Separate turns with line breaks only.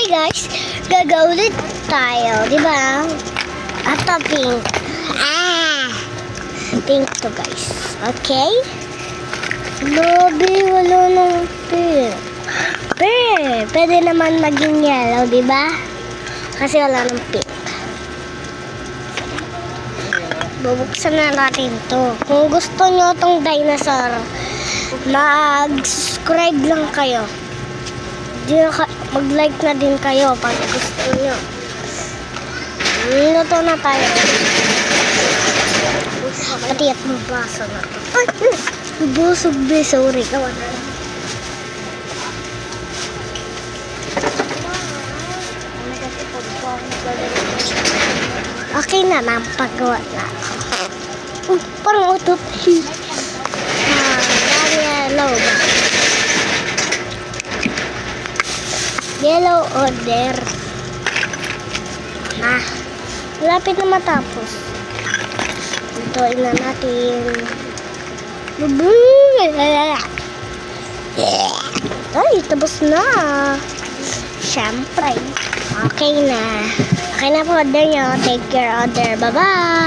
guys, gagawin tayo, di ba? Ito pink. Pink to guys. Okay? Grabe, wala nang pink. Pwede naman maging yellow, di ba? Kasi wala nang pink. Bubuksan na natin to. Kung gusto nyo tong dinosaur, mag-subscribe lang kayo. Mag-like na din kayo pag gusto nyo. Luto na tayo. Pati at magbasa na to. Ay! Busog be. Sorry. Kawan na lang. Okay na. Nampagawa na ako. Parang utot. Yellow ba? Yellow order. Malapit na matapos. Ituin na natin. Ay, tapos na. Siyempre. Okay na. Okay na po order nyo. Take care order. Bye-bye.